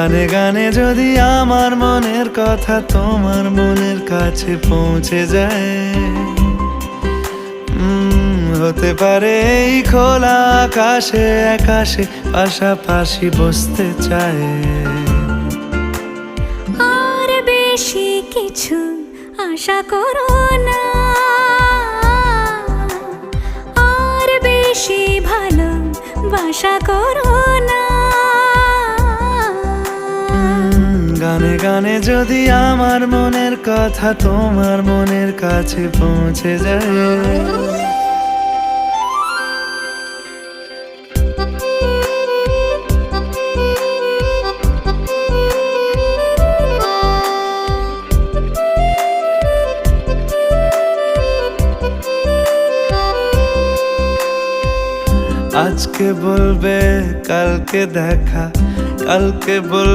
গানে গানে যদি আমার মনের কথা তোমার মনের কাছে পৌঁছে যায়, হতে পারে এই খোলা আকাশে আকাশে পাশাপাশি বসতে চায়। আর বেশি কিছু আশা করো না, আর বেশি ভালোবাসা করো না। গানে গানে যদি আমার মনের কথা তোমার মনের কাছে পৌঁছে যায়। আজকে বলবে কালকে দেখা, কালকে বল